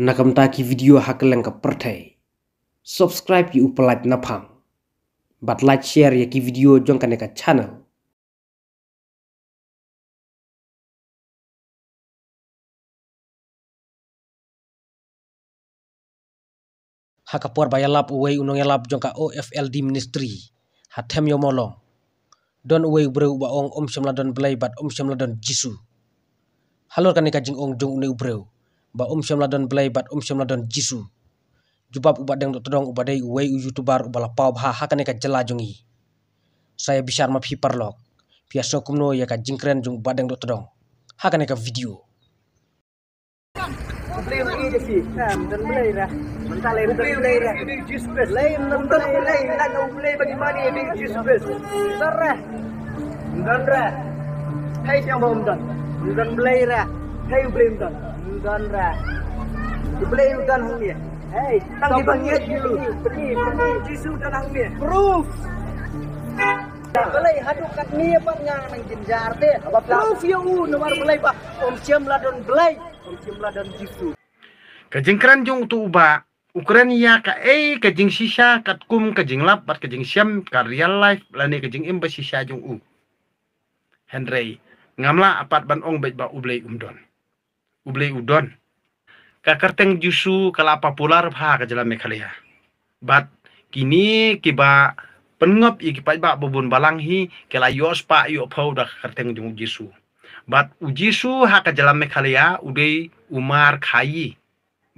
Nakam taki video hakeleng ka pertai. Subscribe ki upalait napang. But like share ya ki video jong ka channel. Hakapur bayalap uway unong yalap jong ka OFLD ministry. Hatem yo molong. Don uway ubreu baong syamla don belay bat syamla don jisu. Halor ka jing ong jong une ubreu. Ba syamla don belay bat syamla don jisu. Jubab ubat deng todong ubadai uway youtuber ubala pau bha hakane ka jela jongi. Saya bisa ma phi parlok. Piaso kumno ya ka jingkren jong ubat deng todong. Hakane ka video. Beli ini sih, dan beli lah. Mentah lain beli lah. Lain beli, dan beli bagaimana ini jus Sarah, dan rah. Hai siapa umdan? Dan beli lah. Hai beli umdan. Dan rah. Beli umdan hangnya. Hai, tanggi banget dulu. Beli jisu dan hangnya. Proof. Belai haduk kat ni apa nang jinjar deh. Proof yang nomor belai bah. Syamla don belai. Syamla don jisu. Kajingkran jong tu uba Ukraina ka kajing sisa kat kum kajing lap bat kajing siam ka real life lani kajing imba sisa jong u Henry ngamla apat ban ong bet ba ublei udon ka karteng jusu kala popular pha ka jala mekhalia bat kini kiba pengop i kipai ba bubun balang hi kala yos pa yo phau da karteng jong jisu bat ujisu ha ka jala mekhalia udei umar khayi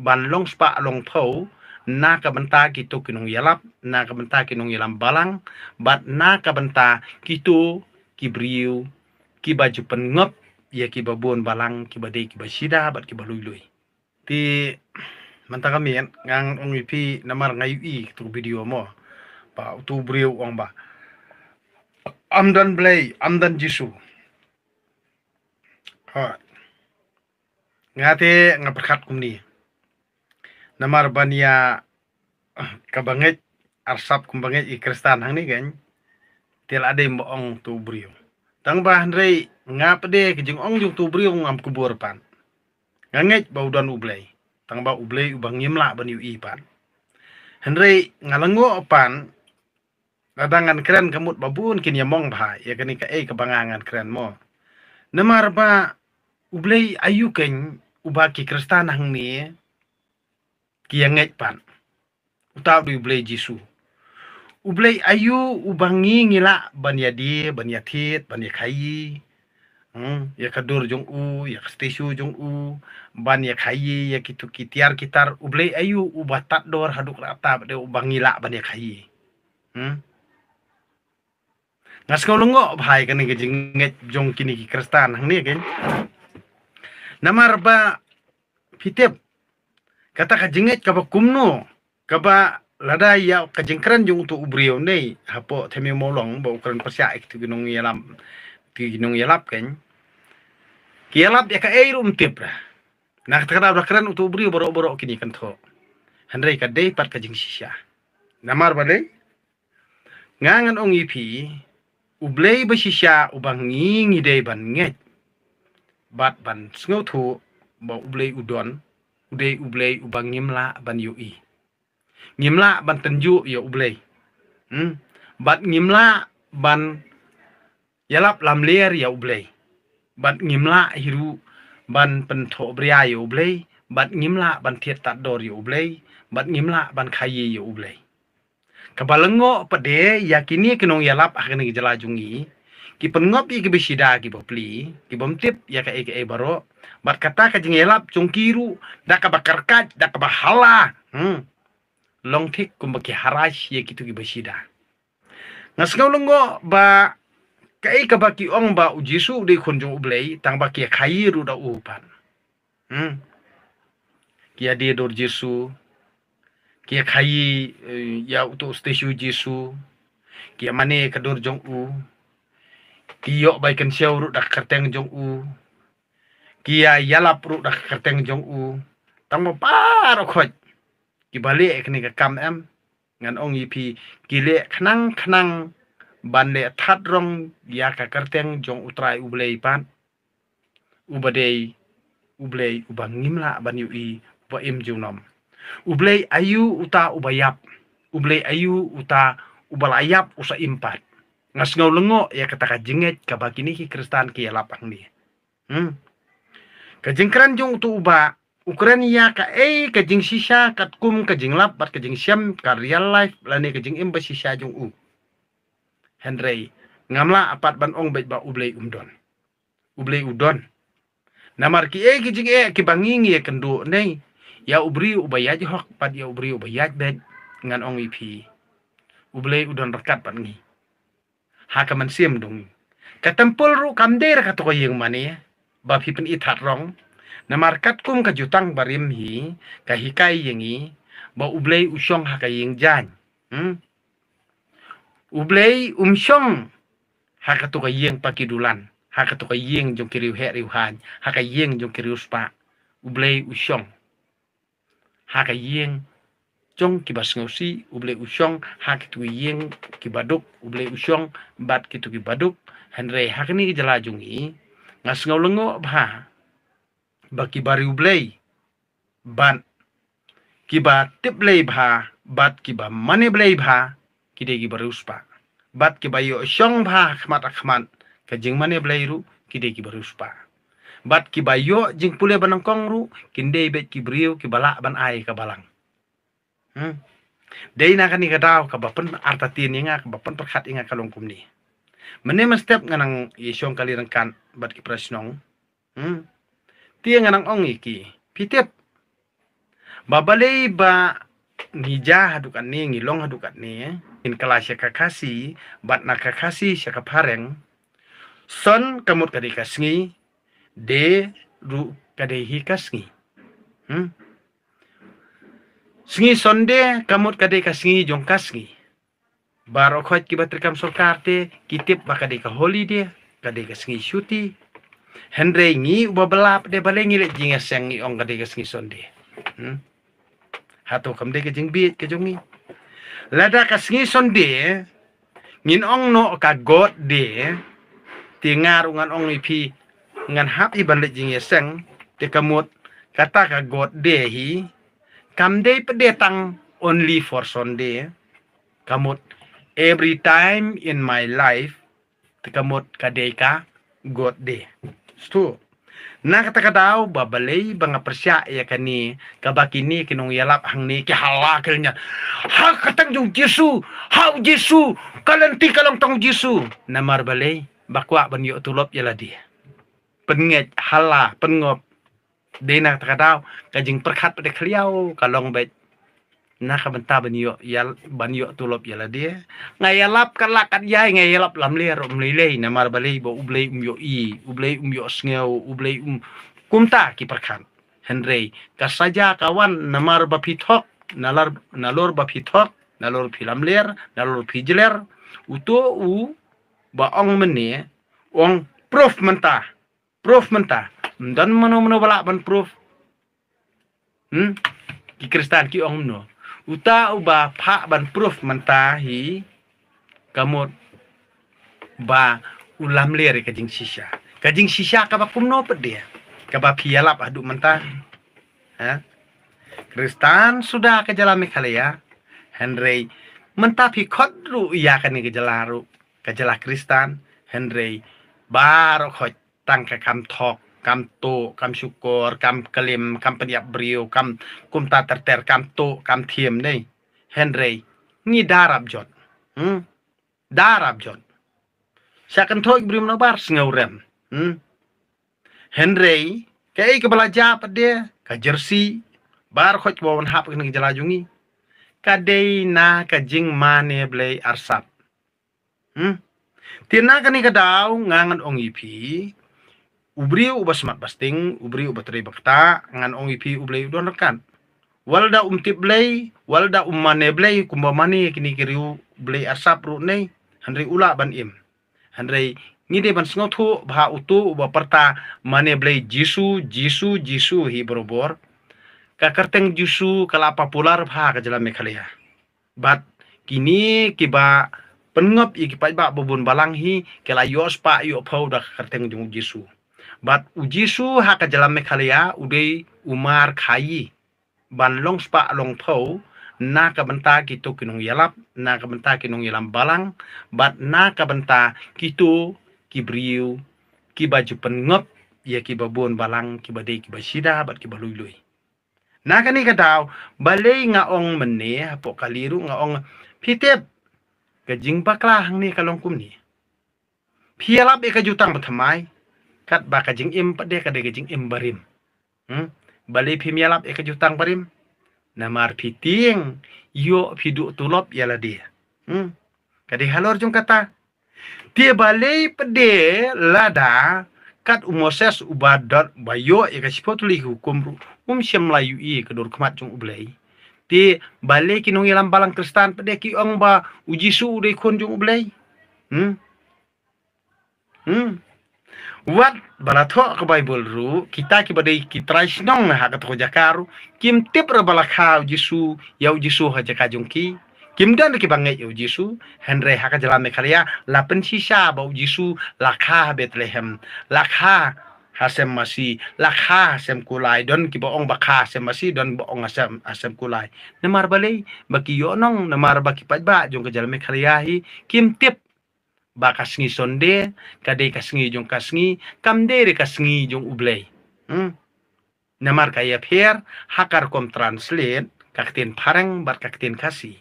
ban long spa long phau na ka banta kitu kinong yalap na ka banta kinong yalam balang bat na ka banta kitu kibriu ki baju pengop ya ki babon balang ki badai ki basida bat ki balui ti manta kami ngang ong ipi namar ngayu i tu video mo pa tu briu ong ba amdan blay amdan jisu ha ngate ngaperkat kumni namar bania kabanget arsap kumbanget i kristan hang ni kan tel ade moong tu brio tang bah ndrei ngap de kijing ong jung tu brio ngam kubur pan nganget baudan ublei tang ba ublei ubang ngimla ban yu i pan hendrei ngalango pan ladangan keren kamut babun kin yamong bha ya kani ka kabangangan keren mo namar ba ublei ayu ken ubaki kristan hang ni kianget pan utaw du ublei jisu ublei ayu ubangi ngila banya di banya thit banya khayi ya kadur jong u ya stesu jong u banya khayi ya kitu kitiar kitar ublei ayu ubatat dor haduk rata de ubangila banya khayi ngas kolongo bhai kan ke jinget jong kini ki kristan hang ni kan namar ba fitep kata kajinget kaba kumno kaba lada ya kajingkran jung tu ubrio nei hapo themi molong ba ukran pasya ek tu ginong yalap kan kialap ya ka rum tipra nak takra bakran tu ubrio boro kini kan tho handrai ka dei pat kajing sisya namar bade ngangan ong ipi ublei ba sisya ubang ngi dei ban nget bat ban sngotu ba ublei udon udei ublei ubang ngimla ban yui ngimla ban tenju ya ublei bat ngimla ban yalap lamler ya ublei bat ngimla hiru ban pentho bria ya ublei bat ngimla ban thiet tat dor ya ublei bat ngimla ban khayi ya ublei kabalengo pade yakini kinong yalap akan jala jungi ki pengopi ki besida ki bopli ki bomtip ya ka baro bat kata ka jingelap cungkiru da ka bakarkat da ka bahala long tik kumbaki harash ya kitu ki besida ngasngau lengo ba ka baki ong ba ujisu de khonjong ublei tang baki khairu da upan kia de dor jisu kia khai ya utu stesu jisu kia mane kador jong u kiyo baikan siaw ru dak karteng jong u kia yalap ru dak karteng jong u tang mo paro khoj ki bali ekni ka kam em ngan ong ipi kile khnang bande thatrong ya ka karteng jong utrai ublei pan ubadei ublei ubang ngimla ban yu i wa im junom. Ublay ayu uta ubayap. Ublay ayu uta ubalayap usa impat. Ngas ngau lengo ya kata kajinget kabakini ki kristan ki lapang ni. Kajingkran jung tu uba ukuran ya ka kajing sisa kat kum kajing lap bat kajing syam ka real life lani kajing imba sisa jung u. Henry ngamla apat ban ong bet ba ublay umdon. Ublay udon. Namar ki kajing ki bangingi kendu nei. Ya ubri ubayaj hok pat ya ubri ubayaj bet ngan ong ipi. Ublay udon rekat pat ngi. Hakaman siam dong. Katempul ru kamder katu kayeng mani. Bapi pen ithat rong. Namar kat kum kajutang barim hi. Kahikai yengi. Ba ublay usyong hakayeng jan. Ublay umsyong hakatu kayeng pakidulan. Hakatu kayeng jong kiriu hek riuhan. Hakayeng jong kiriu spa. Ublay usyong. Hakayeng jong kibas ngausi. Ublay usyong hakitu yeng kibaduk. Ublay usyong bat kitu kibaduk. Henry hakini kejalajungi. Ngas ngau lengo bah. Baki bari ublay. Bat kiba tiplay bah. Bat kiba mani blay bah. Kide kiba ruspa. Bat kiba yo syong bah akhmat. Kajing mani blay ru. Kide kiba ruspa. Bat kiba yo jing pule banangkong ru. Kinde bet kibriu kibalak ban ai kabalang. Day na kani kadaw kabapan artatin nga kabapan perkat inga kalungkum ni. Menem step nganang isyong kalirangkan bat ki prasnong. Tiya nganang ong iki. Pitep. Babalay ba nija hadukan ni ngilong hadukan ni. In kala siya kakasi bat nakakasi siya kapareng. Son kamut kadikasngi. De ru kadihikasngi. Sengi sonde kamut kadai kasngi jong kasngi. Baro khot ki batrikam sarkar te kitip bakadai ka holiday kadai kasngi syuti. Henry ngi uba belap de balengi le jinga sengi ong kadai kasngi sonde. Hato kam de ke jing bit ke jongi. Lada kasngi sonde ngin ong no ka god de tingar ungan ong ipi ngan hap iban le jinga seng te kamut kata ka god de hi. Kamde pedetang only for Sunday. Kamut every time in my life. Kamut kadeka God day. Sto. Na kata-kataw babalay banga persya ya kani kabakini kinong yalap hang ni kihalakil niya. Ha katang yung Jesu. Ha Jesu. Kalanti kalang tong Jesu. Namar balay bakwa banyo tulop yala di. Penget hala pengop. Day na kata kajing perkat pada keliau kalong bet na kabenta banyo tulop yala dia ngayalap kalakat yai ngayalap lamler umlilay na marbalay bo ublay ublay sngew ublay kumta ki perkat Henry kasaja kawan namar bapithok nalor bapithok nalor pilamler nalor pijler uto baong meni ong proof menta dan mano balak ban proof. Ki kristan ki ong no. Uta uba pak ban proof mentahi kamut ba ulam leri kajing sisa. Kajing sisa kaba kumno dia. Kaba pialap aduk mentah. Kristan sudah kejalami kalaya. Henry mentah pikot ru iya kan kejalaru. Kejalah kristan Henry baru khot tang ke kam tok. Kam to, kam syukur, kam kelim, kam peniap beriu, kam kumta terter, kam to, kam thiem nih. Henry, ni darab jod. Darab jod. Siakan to beriu nabar sengurem. Henry, kaya kebelajar pada ka jersey, bar khot bawan hap kena jelajungi. Kadai na kajing mane blay arsap. Tina kani kadaw ngangan ong ipi. Ubriu uba semat basting, ubriu uba teri bakta, ngan ong ipi ublay udon rekan. Walda tip blay, walda mane blay, kumba mane kini kiriu blay asap ru nei, Henry ula ban im. Henry ngide ban sengotu bah utu uba perta mane blay Jisu hi berobor. Kakarteng Jisu kala popular bah kajalan mekalia. Bat kini kiba pengop ikipai ba bubun balang hi kala yos pa yo pau dah kakarteng jung Jisu. Bat ujisu haka jalan mekalia udai umar kayi ban long spa long po na ka benta kitu kinong yalap na ka benta kinong yalam balang bat na ka benta kitu kibriu ki baju pengop ya ki babon balang ki badai ki basida bat ki balui-lui na kani ka daw balei nga ong mene hapo kaliru nga ong pitep kajing bakla hang ni kalong kum ni pialap e ka jutang bathamai kat ba kajing im pade ka de kajing im barim balei pimialap e ka jutang barim namar piting yo pidu tulop yala dia kadi halor jung kata dia balei pede lada kat umoses ubadot bayo e ka sipotuli hukum siam layu i kedor kemat jung ublei ti balei kinong yalam balang kristan pede ki ong ba ujisu de kon jung ublei wat balato ke Bible ru kita ki badai ki traisnong ha ka to jakaru kim tip ra balakha jisu yau jisu ha jaka jongki kim dan ki bangai yau jisu henre ha ka jalan mekarya la pensisa bau jisu lakha Bethlehem lakha hasem masi lakha hasem kulai don ki boong bakha hasem masi don boong hasem kulai namar balai baki yonong namar baki pajba jong ka jalan mekarya hi kim tip ba kasngi sonde kade kasngi jong kasngi kamdere kasngi jong ublei namar kaya pher hakar kom translate kaktin parang bar kaktin kasi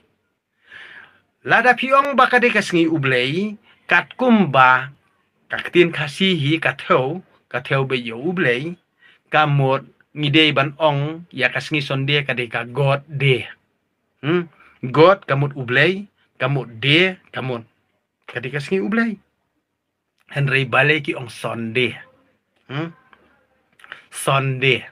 lada piong ba kade kasngi ublei kat kumba kaktin kasi hi katheu be yo ublei kamot ngide ban ong ya kasngi sonde kade ka god de god kamut ublei kamut de kamut ketika sengi ublai Henry balai ki ong sonde sonde